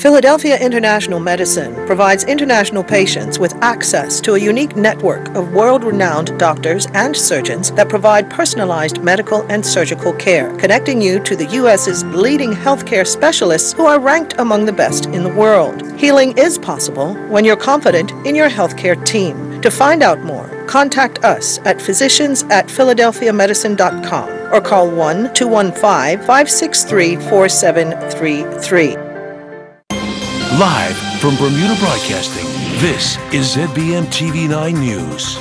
Philadelphia International Medicine provides international patients with access to a unique network of world-renowned doctors and surgeons that provide personalized medical and surgical care, connecting you to the U.S.'s leading healthcare specialists who are ranked among the best in the world. Healing is possible when you're confident in your healthcare team. To find out more, contact us at physicians@philadelphiamedicine.com or call 1-215-563-4733. Live from Bermuda Broadcasting, this is ZBM TV9 News.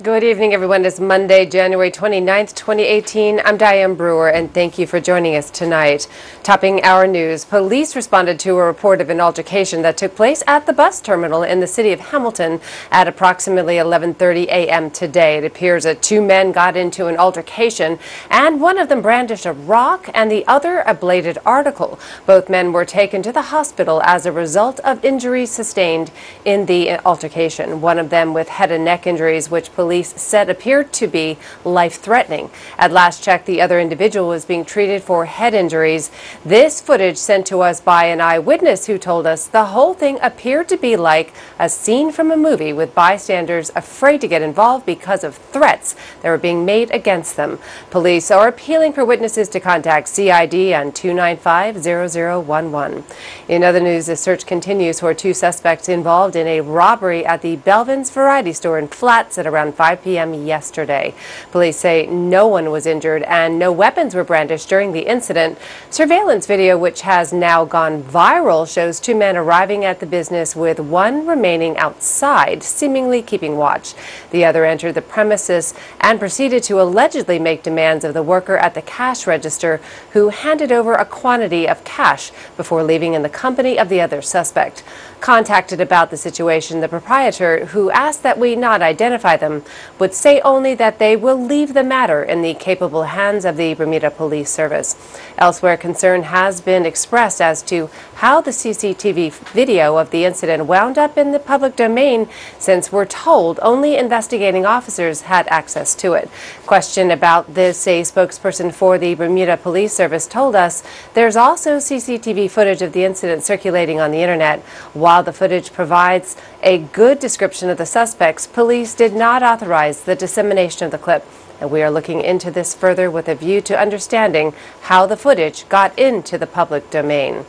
Good evening, everyone. It's Monday, January 29th, 2018. I'm Diane Brewer, and thank you for joining us tonight. Topping our news, police responded to a report of an altercation that took place at the bus terminal in the city of Hamilton at approximately 11:30 a.m. today. It appears that two men got into an altercation, and one of them brandished a rock and the other a bladed article. Both men were taken to the hospital as a result of injuries sustained in the altercation, one of them with head and neck injuries, which police said appeared to be life-threatening. At last check, the other individual was being treated for head injuries. This footage sent to us by an eyewitness who told us the whole thing appeared to be like a scene from a movie, with bystanders afraid to get involved because of threats that were being made against them. Police are appealing for witnesses to contact CID on 295-0011. In other news, the search continues for two suspects involved in a robbery at the Belvin's Variety Store in Flats at around 5 p.m. yesterday. Police say no one was injured and no weapons were brandished during the incident. Surveillance video, which has now gone viral, shows two men arriving at the business with one remaining outside, seemingly keeping watch. The other entered the premises and proceeded to allegedly make demands of the worker at the cash register, who handed over a quantity of cash before leaving in the company of the other suspect. Contacted about the situation, the proprietor, who asked that we not identify them, would say only that they will leave the matter in the capable hands of the Bermuda Police Service. Elsewhere, concern has been expressed as to how the CCTV video of the incident wound up in the public domain, since we're told only investigating officers had access to it. Questioned about this, a spokesperson for the Bermuda Police Service told us there's also CCTV footage of the incident circulating on the internet. While the footage provides a good description of the suspects, police did not authorize the dissemination of the clip, and we are looking into this further with a view to understanding how the footage got into the public domain.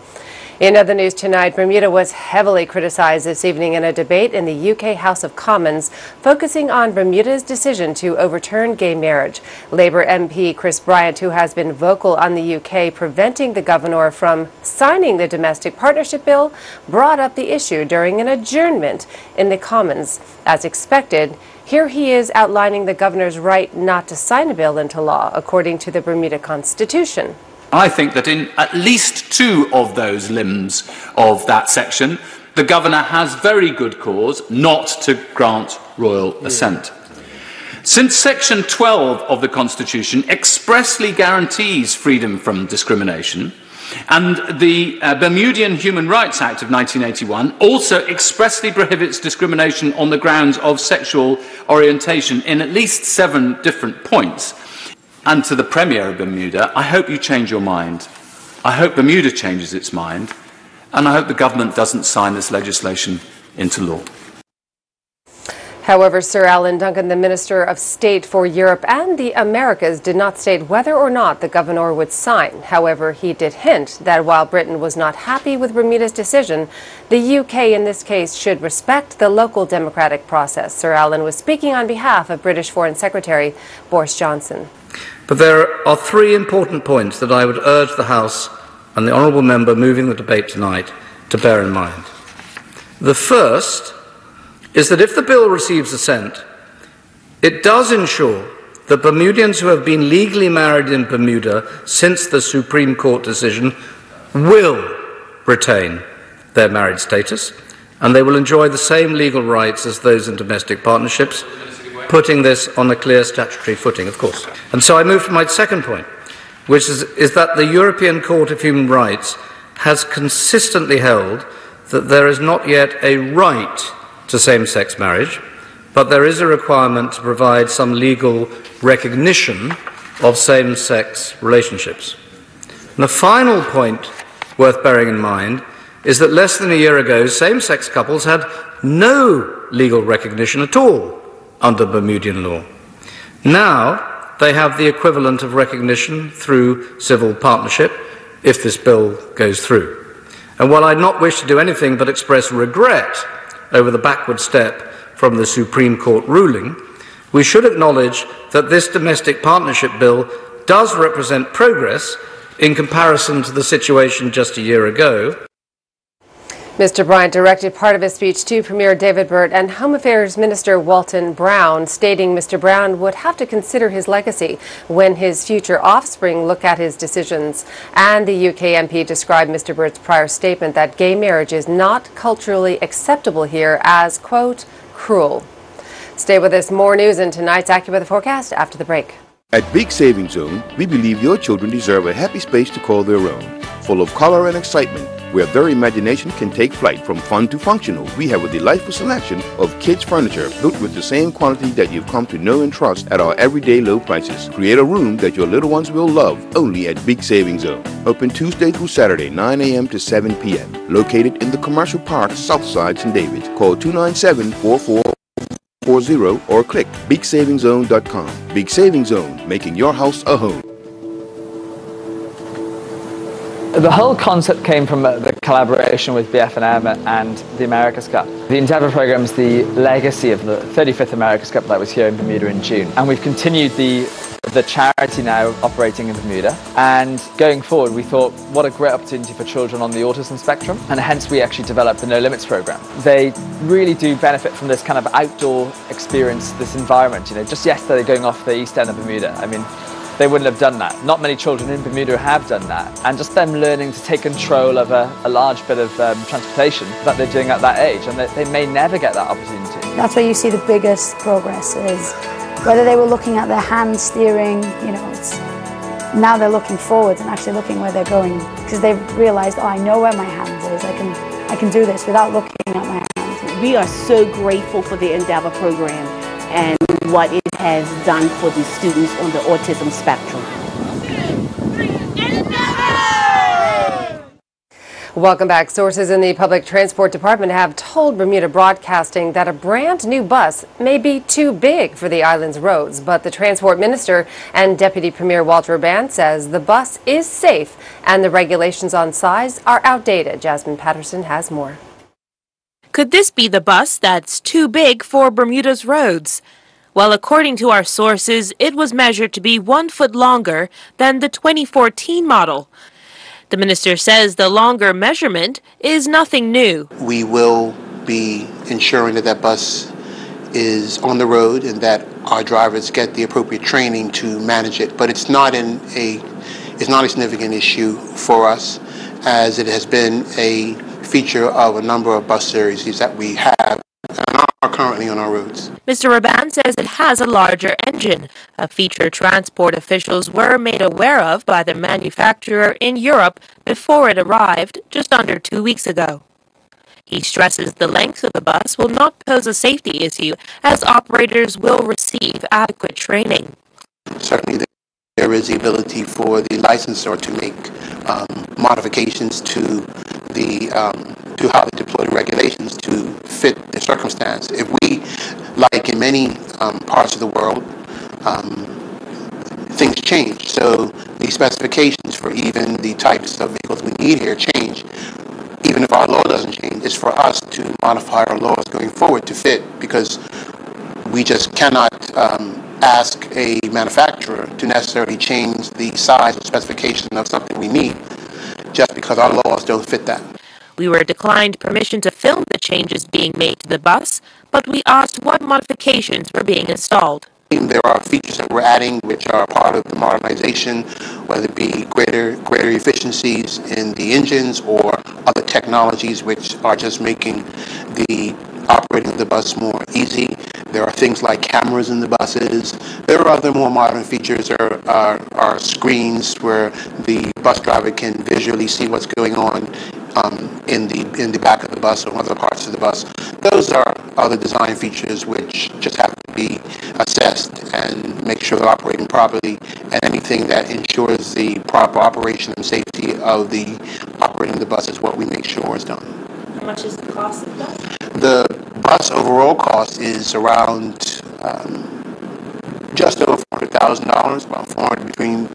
In other news tonight, Bermuda was heavily criticized this evening in a debate in the UK House of Commons, focusing on Bermuda's decision to overturn gay marriage. Labour MP Chris Bryant, who has been vocal on the UK preventing the governor from signing the domestic partnership bill, brought up the issue during an adjournment in the Commons. As expected, here he is outlining the governor's right not to sign a bill into law, according to the Bermuda Constitution. I think that in at least two of those limbs of that section, the governor has very good cause not to grant royal assent. Since Section 12 of the Constitution expressly guarantees freedom from discrimination, and the Bermudian Human Rights Act of 1981 also expressly prohibits discrimination on the grounds of sexual orientation in at least 7 different points. And to the Premier of Bermuda, I hope you change your mind. I hope Bermuda changes its mind, and I hope the government doesn't sign this legislation into law. However, Sir Alan Duncan, the Minister of State for Europe and the Americas, did not state whether or not the governor would sign. However, he did hint that while Britain was not happy with Bermuda's decision, the UK in this case should respect the local democratic process. Sir Alan was speaking on behalf of British Foreign Secretary Boris Johnson. But there are 3 important points that I would urge the House and the honourable member moving the debate tonight to bear in mind. The first is that if the bill receives assent, it does ensure that Bermudians who have been legally married in Bermuda since the Supreme Court decision will retain their married status, and they will enjoy the same legal rights as those in domestic partnerships, putting this on a clear statutory footing, of course. And so I move to my second point, which is that the European Court of Human Rights has consistently held that there is not yet a right to same-sex marriage, but there is a requirement to provide some legal recognition of same-sex relationships. And the final point worth bearing in mind is that less than a year ago, same-sex couples had no legal recognition at all under Bermudian law. Now they have the equivalent of recognition through civil partnership if this bill goes through. And while I'd not wish to do anything but express regret over the backward step from the Supreme Court ruling, we should acknowledge that this domestic partnership bill does represent progress in comparison to the situation just a year ago. Mr. Bryant directed part of his speech to Premier David Burt and Home Affairs Minister Walton Brown, stating Mr. Brown would have to consider his legacy when his future offspring look at his decisions. And the UK MP described Mr. Burt's prior statement that gay marriage is not culturally acceptable here as, quote, cruel. Stay with us. More news in tonight's AccuWeather forecast after the break. At Big Savings Zone, we believe your children deserve a happy space to call their own, full of color and excitement, where their imagination can take flight from fun to functional. We have a delightful selection of kids' furniture built with the same quality that you've come to know and trust at our everyday low prices. Create a room that your little ones will love only at Big Savings Zone. Open Tuesday through Saturday, 9 a.m. to 7 p.m. Located in the Commercial Park, Southside, St. David's. Call 297-4440 or click BigSavingZone.com. Big Savings Zone, making your house a home. The whole concept came from the collaboration with BF&M and the America's Cup. The Endeavour programme is the legacy of the 35th America's Cup that was here in Bermuda in June. And we've continued the charity now operating in Bermuda. And going forward, we thought, what a great opportunity for children on the autism spectrum. And hence we actually developed the No Limits programme. They really do benefit from this kind of outdoor experience, this environment. You know, just yesterday going off the east end of Bermuda, I mean, they wouldn't have done that. Not many children in Bermuda have done that. And just them learning to take control of a large bit of transportation that they're doing at that age, and they may never get that opportunity. That's where you see the biggest progress is whether they were looking at their hand steering, you know, now they're looking forward and actually looking where they're going because they've realized, oh, I know where my hand is. I can do this without looking at my hand. We are so grateful for the Endeavour program and what it has done for the students on the autism spectrum. Welcome back. Sources in the Public Transport Department have told Bermuda Broadcasting that a brand new bus may be too big for the island's roads, but the Transport Minister and Deputy Premier Walter Urban says the bus is safe and the regulations on size are outdated. Jasmine Patterson has more. Could this be the bus that's too big for Bermuda's roads? Well, according to our sources, it was measured to be 1 foot longer than the 2014 model. The minister says the longer measurement is nothing new. We will be ensuring that that bus is on the road and that our drivers get the appropriate training to manage it. But it's not a significant issue for us, as it has been a feature of a number of bus series that we have and are currently on our roads. Mr. Raban says it has a larger engine, a feature transport officials were made aware of by the manufacturer in Europe before it arrived just under 2 weeks ago. He stresses the length of the bus will not pose a safety issue as operators will receive adequate training. Certainly there is the ability for the licensor to make modifications to how they deploy the regulations to fit the circumstance. If we, like in many parts of the world, things change. So the specifications for even the types of vehicles we need here change. Even if our law doesn't change, it's for us to modify our laws going forward to fit, because we just cannot ask a manufacturer to necessarily change the size or specification of something we need just because our laws don't fit that. We were declined permission to film the changes being made to the bus, but we asked what modifications were being installed. There are features that we're adding which are part of the modernization, whether it be greater efficiencies in the engines or other technologies which are just making the operating of the bus more easy. There are things like cameras in the buses. There are other more modern features. There are screens where the bus driver can visually see what's going on in the back of the bus or other parts of the bus. Those are other design features which just have to be assessed and make sure they're operating properly, and anything that ensures the proper operation and safety of the operating the bus is what we make sure is done. How much is the cost of that? The bus overall cost is around just over $400,000, about 400 between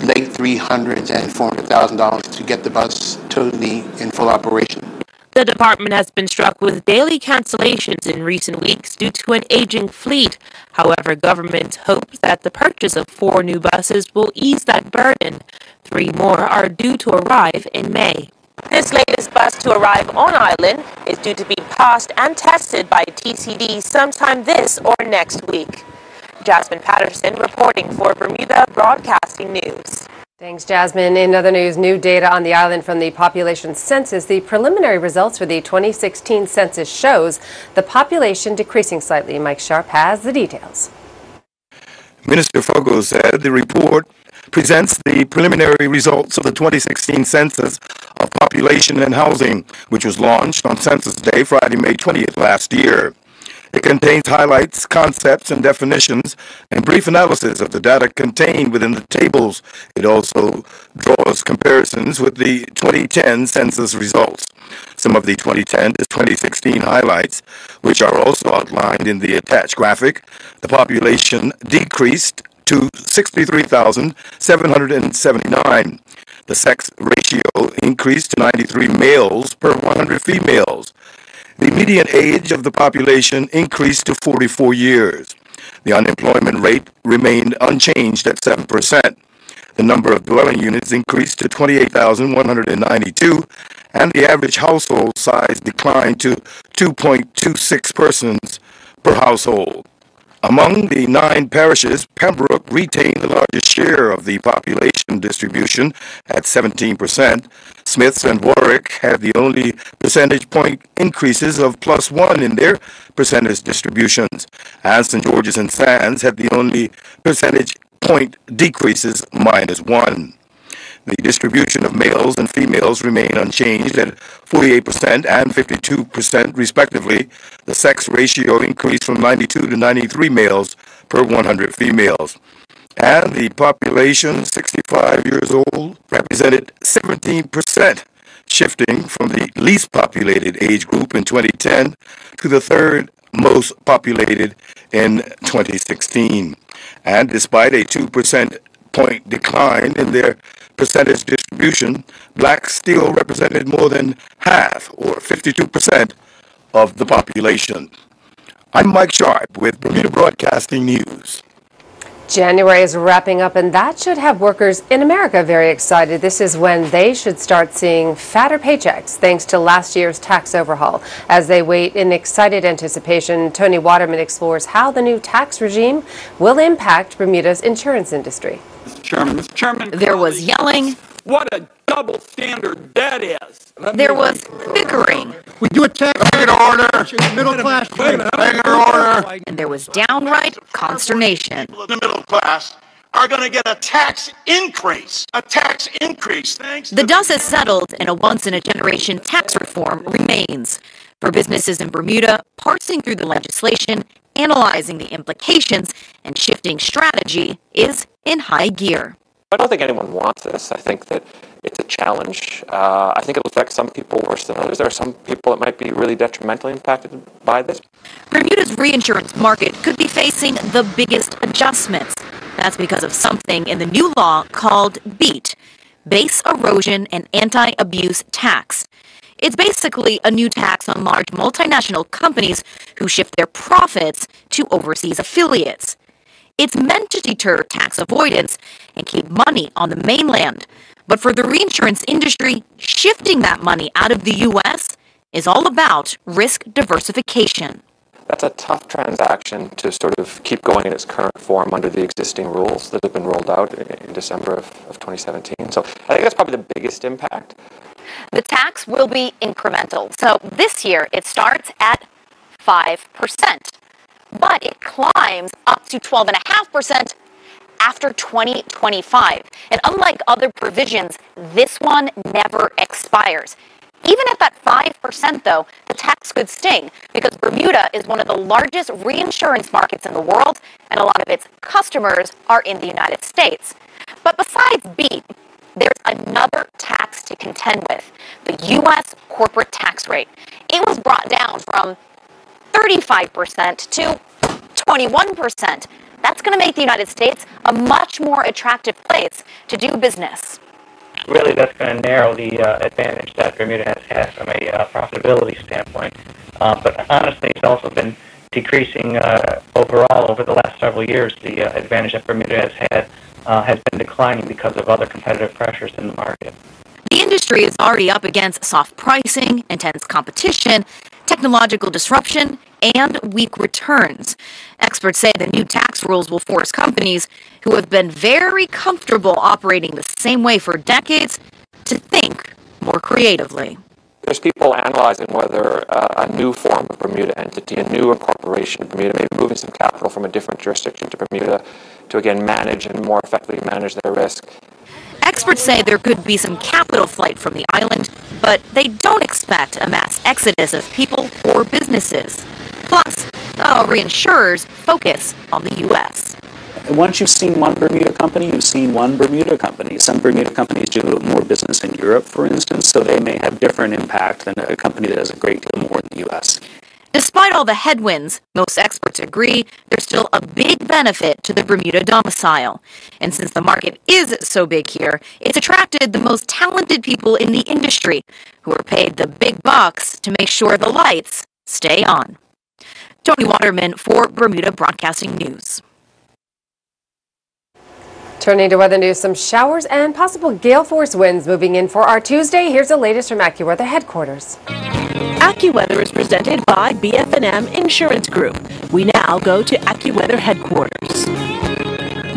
late $300,000 and $400,000 to get the bus totally in full operation. The department has been struck with daily cancellations in recent weeks due to an aging fleet. However, government hopes that the purchase of 4 new buses will ease that burden. 3 more are due to arrive in May. This latest bus to arrive on island is due to be passed and tested by TCD sometime this or next week. Jasmine Patterson reporting for Bermuda Broadcasting News. Thanks, Jasmine. In other news, new data on the island from the population census. The preliminary results for the 2016 census shows the population decreasing slightly. Mike Sharp has the details. Minister Fogo said the report presents the preliminary results of the 2016 Census of Population and Housing, which was launched on Census Day, Friday, May 20th last year. It contains highlights, concepts, and definitions, and brief analysis of the data contained within the tables. It also draws comparisons with the 2010 census results. Some of the 2010 to 2016 highlights, which are also outlined in the attached graphic. The population decreased to 63,779. The sex ratio increased to 93 males per 100 females. The median age of the population increased to 44 years. The unemployment rate remained unchanged at 7%. The number of dwelling units increased to 28,192, and the average household size declined to 2.26 persons per household. Among the 9 parishes, Pembroke retained the largest share of the population distribution at 17%. Smiths and Warwick had the only percentage point increases of +1 in their percentage distributions, and St. George's and Sands had the only percentage point decreases -1. The distribution of males and females remained unchanged at 48% and 52% respectively. The sex ratio increased from 92 to 93 males per 100 females. And the population 65 years old represented 17%, shifting from the least populated age group in 2010 to the 3rd most populated in 2016. And despite a 2% point decline in their percentage distribution, blacks still represented more than half, or 52%, of the population. I'm Mike Sharp with Bermuda Broadcasting News. January is wrapping up, and that should have workers in America very excited. This is when they should start seeing fatter paychecks thanks to last year's tax overhaul. As they wait in excited anticipation, Tony Waterman explores how the new tax regime will impact Bermuda's insurance industry. Mr. Chairman, there was yelling. What a double standard that is. There was bickering. We do a tax order. Middle class. Order. And there was downright consternation. The middle class are going to get a tax increase. A tax increase, thanks. The dust has settled, and a once-in-a-generation tax reform remains. For businesses in Bermuda, parsing through the legislation, analyzing the implications, and shifting strategy is in high gear. I don't think anyone wants this. I think that it's a challenge. I think it'll affect some people worse than others. There are some people that might be really detrimentally impacted by this. Bermuda's reinsurance market could be facing the biggest adjustments. That's because of something in the new law called BEAT, Base Erosion and Anti-Abuse Tax. It's basically a new tax on large multinational companies who shift their profits to overseas affiliates. It's meant to deter tax avoidance and keep money on the mainland. But for the reinsurance industry, shifting that money out of the U.S. is all about risk diversification. That's a tough transaction to sort of keep going in its current form under the existing rules that have been rolled out in December of 2017. So I think that's probably the biggest impact. The tax will be incremental. So this year it starts at 5%. But it climbs up to 12.5% after 2025. And unlike other provisions, this one never expires. Even at that 5%, though, the tax could sting because Bermuda is one of the largest reinsurance markets in the world, and a lot of its customers are in the United States. But besides BEAT, there's another tax to contend with, the U.S. corporate tax rate. It was brought down from 35% to 21%. That's going to make the United States a much more attractive place to do business. Really, that's going to narrow the advantage that Bermuda has had from a profitability standpoint. But honestly, it's also been decreasing overall over the last several years. The advantage that Bermuda has been declining because of other competitive pressures in the market. The industry is already up against soft pricing, intense competition, technological disruption, and weak returns. Experts say the new tax rules will force companies who have been very comfortable operating the same way for decades to think more creatively. There's people analyzing whether a new form of Bermuda entity, a new incorporation of Bermuda, maybe moving some capital from a different jurisdiction to Bermuda to again manage and more effectively manage their risk. Experts say there could be some capital flight from the island, but they don't expect a mass exodus of people or businesses. Plus, not all reinsurers focus on the U.S. Once you've seen one Bermuda company, you've seen one Bermuda company. Some Bermuda companies do more business in Europe, for instance, so they may have different impact than a company that does a great deal more in the U.S. Despite all the headwinds, most experts agree there's still a big benefit to the Bermuda domicile. And since the market is so big here, it's attracted the most talented people in the industry who are paid the big bucks to make sure the lights stay on. Tony Waterman for Bermuda Broadcasting News. Turning to weather news, some showers and possible gale force winds moving in for our Tuesday. Here's the latest from AccuWeather headquarters. AccuWeather is presented by BF&M Insurance Group. We now go to AccuWeather headquarters.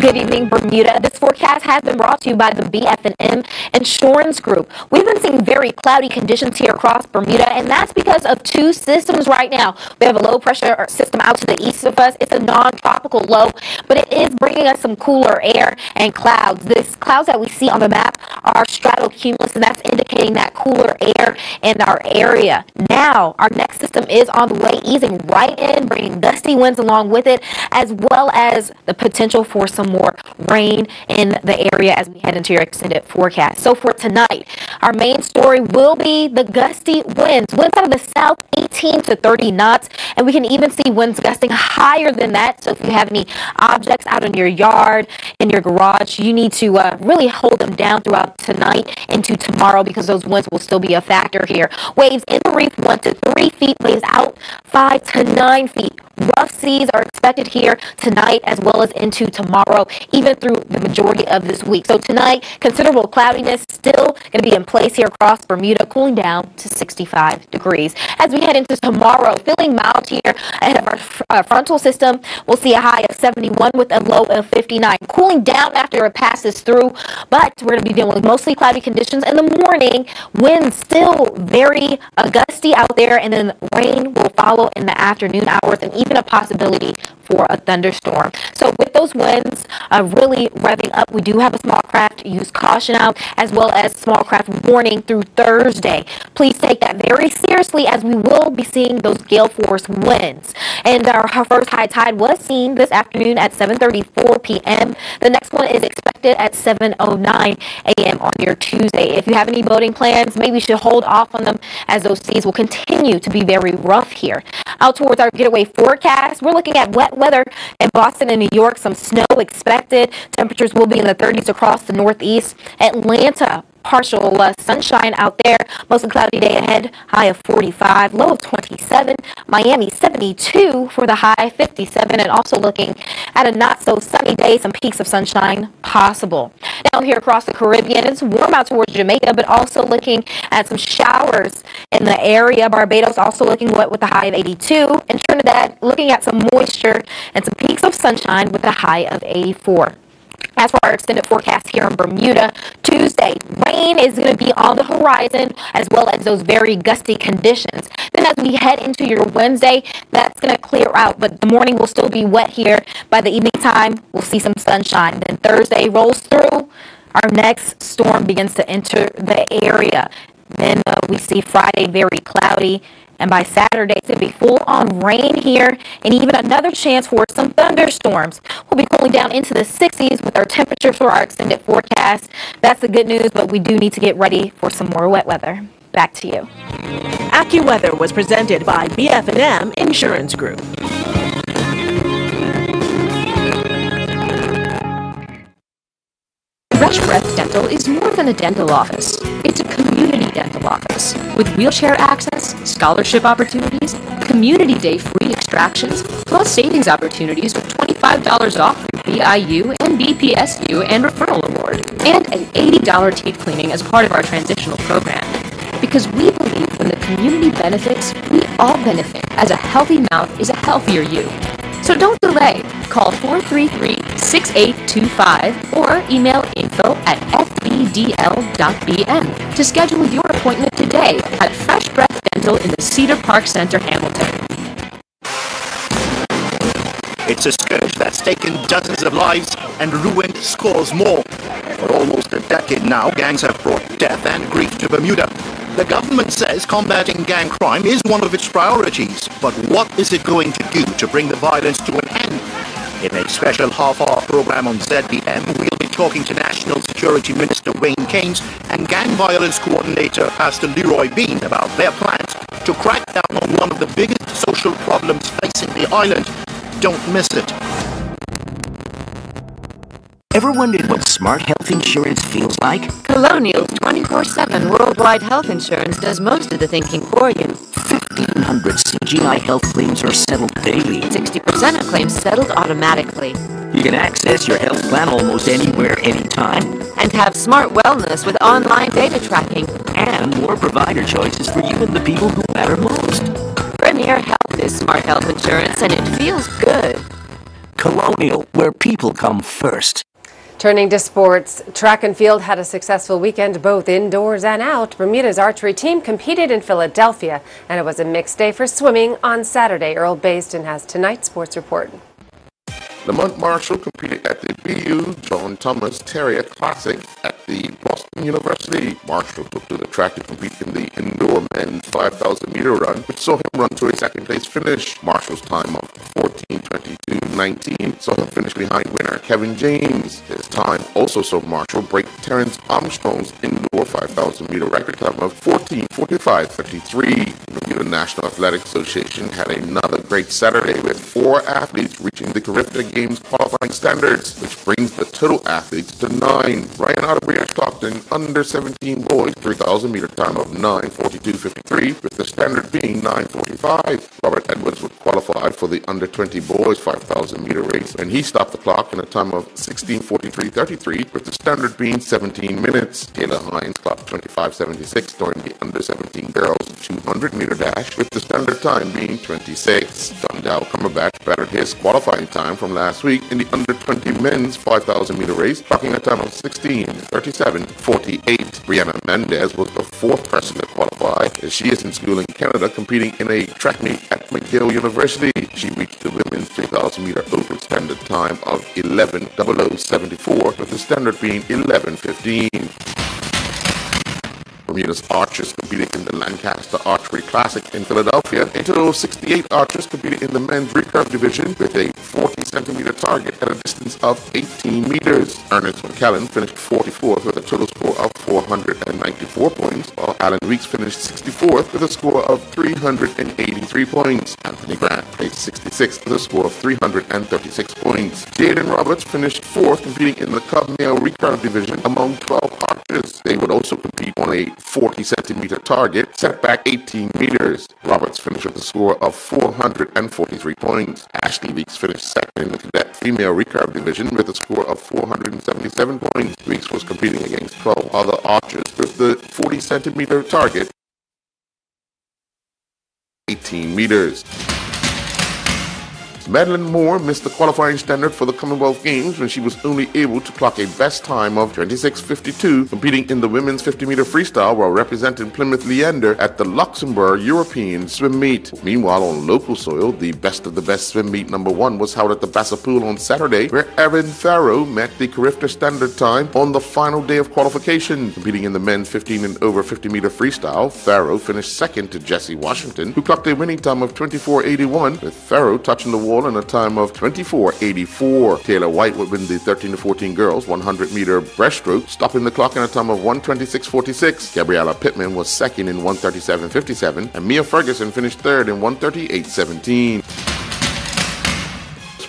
Good evening, Bermuda. This forecast has been brought to you by the BF&M Insurance Group. We've been seeing very cloudy conditions here across Bermuda, and that's because of two systems right now. We have a low pressure system out to the east of us. It's a non-tropical low, but it is bringing us some cooler air and clouds. These clouds that we see on the map are stratocumulus, and that's indicating that cooler air in our area. Now, our next system is on the way, easing right in, bringing gusty winds along with it, as well as the potential for some more rain in the area as we head into your extended forecast. So for tonight, our main story will be the gusty winds. Winds out of the south, 18 to 30 knots, and we can even see winds gusting higher than that. So if you have any objects out in your yard, in your garage, you need to really hold them down throughout tonight into tomorrow because those winds will still be a factor here. Waves in the reef 1 to 3 feet, waves out 5 to 9 feet. Rough seas are expected here tonight as well as into tomorrow, even through the majority of this week. So tonight, considerable cloudiness still going to be in place here across Bermuda, cooling down to 65 degrees. As we head into tomorrow, feeling mild here ahead of our frontal system, we'll see a high of 71 with a low of 59. Cooling down after it passes through, but we're going to be dealing with mostly cloudy conditions in the morning. Winds still very gusty out there, and then rain will follow in the afternoon hours, and even a possibility for a thunderstorm. So with those winds really revving up, we do have a small craft use caution out, as well as small craft warning through Thursday. Please take that very seriously, as we will be seeing those gale force winds. And our first high tide was seen this afternoon at 7:34 p.m. The next one is expected at 7:09 a.m. on your Tuesday. If you have any boating plans, maybe you should hold off on them, as those seas will continue to be very rough here. Out towards our getaway forecast, we're looking at wet weather in Boston and New York. Some snow expected. Temperatures will be in the 30s across the Northeast. Atlanta, partial sunshine out there. Mostly cloudy day ahead. High of 45, low of 27. Miami 72 for the high, 57, and also looking at a not so sunny day. Some peaks of sunshine possible. Down here across the Caribbean, it's warm out towards Jamaica, but also looking at some showers in the area. Barbados also looking wet with a high of 82, and Trinidad looking at some moisture and some peaks of sunshine with a high of 84. As for our extended forecast here in Bermuda, Tuesday, rain is going to be on the horizon as well as those very gusty conditions. Then as we head into your Wednesday, that's going to clear out, but the morning will still be wet here. By the evening time, we'll see some sunshine. Then Thursday rolls through. Our next storm begins to enter the area. Then we see Friday very cloudy. And by Saturday, it's going to be full-on rain here and even another chance for some thunderstorms. We'll be cooling down into the 60s with our temperatures for our extended forecast. That's the good news, but we do need to get ready for some more wet weather. Back to you. AccuWeather was presented by BF&M Insurance Group. Fresh Breath Dental is more than a dental office. It's a community dental office with wheelchair access, scholarship opportunities, community day free extractions, plus savings opportunities with $25 off through BIU and BPSU and referral award, and an $80 teeth cleaning as part of our transitional program. Because we believe when the community benefits, we all benefit, as a healthy mouth is a healthier you. So don't delay. Call 433-6825 or email info@fbdl.bm to schedule your appointment today at Fresh Breath Dental in the Cedar Park Center, Hamilton. It's a scourge that's taken dozens of lives and ruined scores more. For almost a decade now, gangs have brought death and grief to Bermuda. The government says combating gang crime is one of its priorities, but what is it going to do to bring the violence to an end? In a special half-hour program on ZBM, we'll be talking to National Security Minister Wayne Keynes and Gang Violence Coordinator Pastor Leroy Bean about their plans to crack down on one of the biggest social problems facing the island. Don't miss it. Ever wondered what smart health insurance feels like? Colonial's 24/7 worldwide health insurance does most of the thinking for you. 1,500 CGI health claims are settled daily. 60% of claims settled automatically. You can access your health plan almost anywhere, anytime. And have smart wellness with online data tracking. And more provider choices for you and the people who matter most. Premier Health is smart health insurance, and it feels good. Colonial, where people come first. Turning to sports, track and field had a successful weekend both indoors and out. Bermuda's archery team competed in Philadelphia, and it was a mixed day for swimming on Saturday. Earl Basden has tonight's sports report. Lamont Marshall competed at the BU John Thomas Terrier Classic at the Boston University. Marshall took to the track to compete in the indoor men's 5,000-meter run, which saw him run to a second-place finish. Marshall's time of 14:22.19 saw him finish behind winner Kevin James. His time also saw Marshall break Terrence Armstrong's indoor 5,000-meter record time of 14:45.33. The Bermuda National Athletic Association had another great Saturday with 4 athletes reaching the Caribbean Games qualifying standards, which brings the total athletes to 9. Ryan Otterbury clocked an under-17 boys 3,000-meter time of 9:42.53, with the standard being 9:45. Robert Edwards would qualify for the under-20 boys 5,000-meter race, and he stopped the clock in a time of 16:43.33, with the standard being 17 minutes. Taylor Hines clocked 25.76 during the under-17 girls 200-meter dash, with the standard time being 26. Dundal Cumberbatch battered his qualifying time from last week in the under-20 men's 5,000-meter race, clocking a time of 16:37.48. Brianna Mendez was the 4th person to qualify, as she is in school in Canada competing in a track meet at McGill University. She reached the women's 3,000-meter open standard time of 11:00.74, with the standard being 11:15. Bermuda's archers competed in the Lancaster Archery Classic in Philadelphia. A total of 68 archers competed in the men's recurve division with a 40-centimeter target at a distance of 18 meters. Ernest McCallan finished 44th with a total score of 494 points, while Alan Weeks finished 64th with a score of 383 points. Anthony Grant placed 66th with a score of 336 points. Jaden Roberts finished 4th, competing in the Cub Male recurve division among 12 archers. They would also compete on a 40-centimeter target set back 18 meters. Roberts finished with a score of 443 points. Ashley Weeks finished 2nd in the cadet female recurve division with a score of 477 points. Weeks was competing against 12 other archers with the 40-centimeter target 18 meters. games. Madeline Moore missed the qualifying standard for the Commonwealth Games when she was only able to clock a best time of 26:52, competing in the women's 50-meter freestyle while representing Plymouth Leander at the Luxembourg European Swim Meet. Meanwhile, on local soil, the best of the best swim meet number 1 was held at the Bassapool on Saturday, where Evan Farrow met the Carifta standard time on the final day of qualification. Competing in the men's 15 and over 50-meter freestyle, Farrow finished second to Jesse Washington, who clocked a winning time of 24:81, with Farrow touching the wall in a time of 24:84. Taylor White would win the 13 to 14 girls 100-meter breaststroke, stopping the clock in a time of 1:26:46. Gabriella Pittman was second in 1:37:57, and Mia Ferguson finished third in 1:38:17.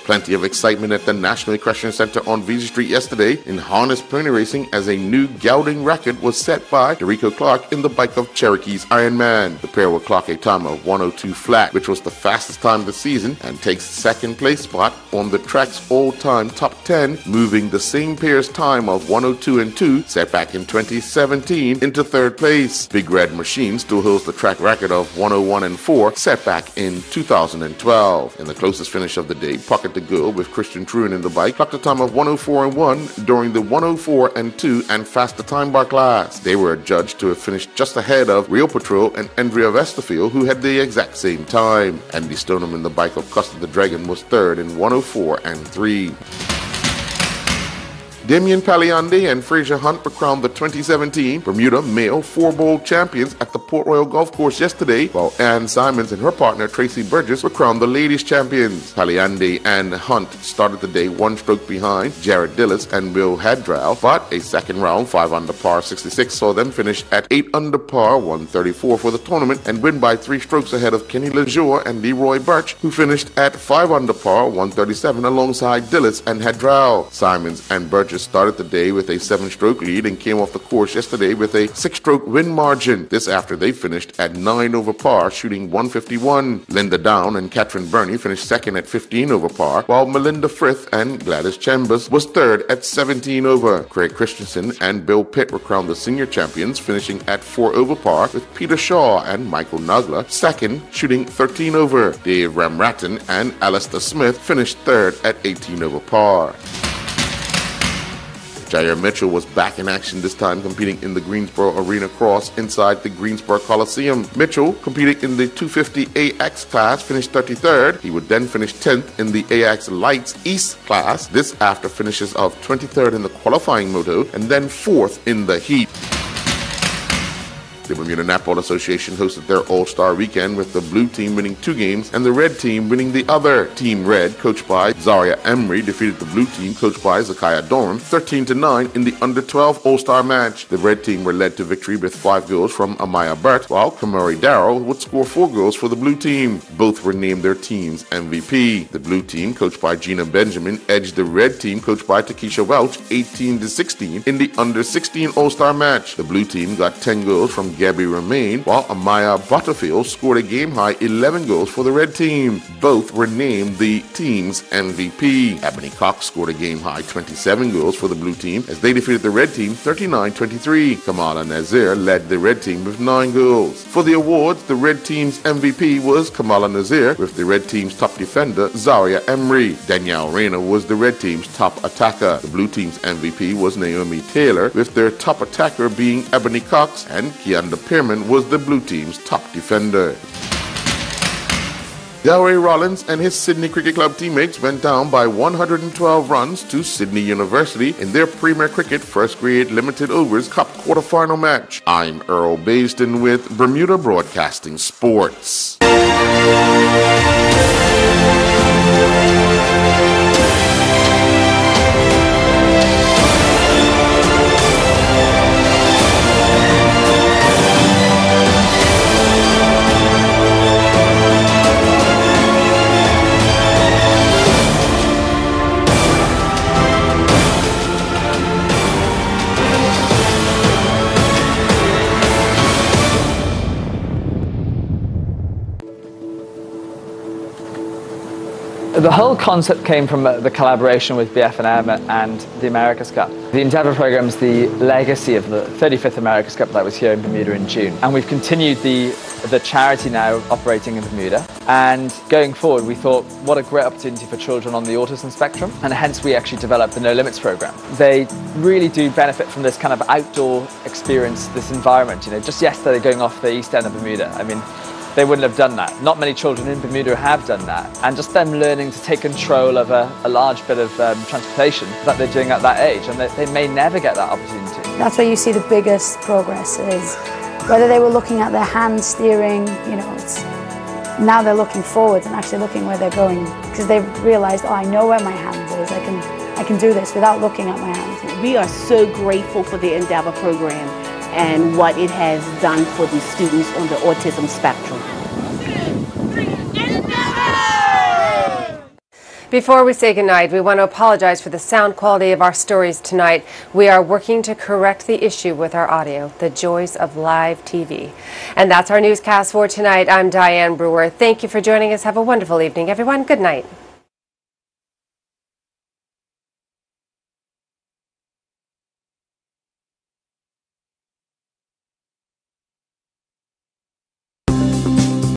Plenty of excitement at the National Equestrian Center on Vesey Street yesterday in harness pony racing as a new gelding record was set by Derico Clark in the bike of Cherokee's Ironman. The pair will clock a time of 1:02 flat, which was the fastest time of the season, and takes second place spot on the track's all-time top 10, moving the same pair's time of 1:02 and 2 set back in 2017 into third place. Big Red Machine still holds the track record of 1:01 and 4 set back in 2012. In the closest finish of the day, Pocket the Girl with Christian Truan in the bike clocked a time of 1:04 and 1 during the 1:04 and 2 and faster time bar class. They were adjudged to have finished just ahead of Real Patrol and Andrea Westerfield, who had the exact same time. Andy Stoneham in the bike of Costa the Dragon was third in 1:04 and 3. Damien Paliande and Fraser Hunt were crowned the 2017 Bermuda Male 4-Bowl champions at the Port Royal Golf Course yesterday, while Ann Simons and her partner Tracy Burgess were crowned the ladies champions. Paliande and Hunt started the day 1 stroke behind Jared Dillis and Will Hadrow, but a second round 5 under par 66 saw them finish at 8 under par 134 for the tournament and win by 3 strokes ahead of Kenny Lejour and Leroy Birch, who finished at 5 under par 137 alongside Dillis and Hadrow. Simons and Burgess started the day with a 7-stroke lead and came off the course yesterday with a 6-stroke win margin. This after they finished at 9 over par, shooting 151. Linda Down and Katrin Burney finished second at 15 over par, while Melinda Frith and Gladys Chambers was third at 17 over. Craig Christensen and Bill Pitt were crowned the senior champions, finishing at 4 over par, with Peter Shaw and Michael Nagler second, shooting 13 over. Dave Ramratton and Alistair Smith finished third at 18 over par. Jair Mitchell was back in action this time, competing in the Greensboro Arena Cross inside the Greensboro Coliseum. Mitchell, competing in the 250 AX class, finished 33rd. He would then finish 10th in the AX Lights East class, this after finishes of 23rd in the qualifying moto and then 4th in the heat. The Bermuda Netball Association hosted their All-Star Weekend with the blue team winning 2 games and the red team winning the other. Team Red, coached by Zaria Emery, defeated the blue team, coached by Zakiah Dorham, 13-9 in the under-12 All-Star match. The red team were led to victory with 5 goals from Amaya Burt, while Kamari Darrow would score 4 goals for the blue team. Both were named their team's MVP. The blue team, coached by Gina Benjamin, edged the red team, coached by Takesha Welch, 18-16 in the under-16 All-Star match. The blue team got 10 goals from Gabby Romaine, while Amaya Butterfield scored a game-high 11 goals for the red team. Both were named the team's MVP. Ebony Cox scored a game-high 27 goals for the blue team as they defeated the red team 39-23. Kamala Nazir led the red team with 9 goals. For the awards, the red team's MVP was Kamala Nazir, with the red team's top defender Zaria Emery. Danielle Rayner was the red team's top attacker. The blue team's MVP was Naomi Taylor, with their top attacker being Ebony Cox, and Keonda Pearman was the blue team's top defender. Delray Rollins and his Sydney Cricket Club teammates went down by 112 runs to Sydney University in their Premier Cricket First Grade Limited Overs Cup quarterfinal match. I'm Earl Basden with Bermuda Broadcasting Sports. The whole concept came from the collaboration with BF&M and the America's Cup. The Endeavour program is the legacy of the 35th America's Cup that was here in Bermuda in June. And we've continued the charity now operating in Bermuda. And going forward, we thought, what a great opportunity for children on the autism spectrum, and hence we actually developed the No Limits program. They really do benefit from this kind of outdoor experience, this environment. You know, just yesterday going off the east end of Bermuda, I mean, they wouldn't have done that. Not many children in Bermuda have done that. And just them learning to take control of a large bit of transportation that they're doing at that age, and they may never get that opportunity. That's where you see the biggest progress is whether they were looking at their hand steering, you know, now they're looking forward and actually looking where they're going because they've realized, oh, I know where my hand is. I can do this without looking at my hand. We are so grateful for the Endeavor program and what it has done for the students on the autism spectrum. Before we say goodnight, we want to apologize for the sound quality of our stories tonight. We are working to correct the issue with our audio, the joys of live TV. And that's our newscast for tonight. I'm Diane Brewer. Thank you for joining us. Have a wonderful evening, everyone. Good night.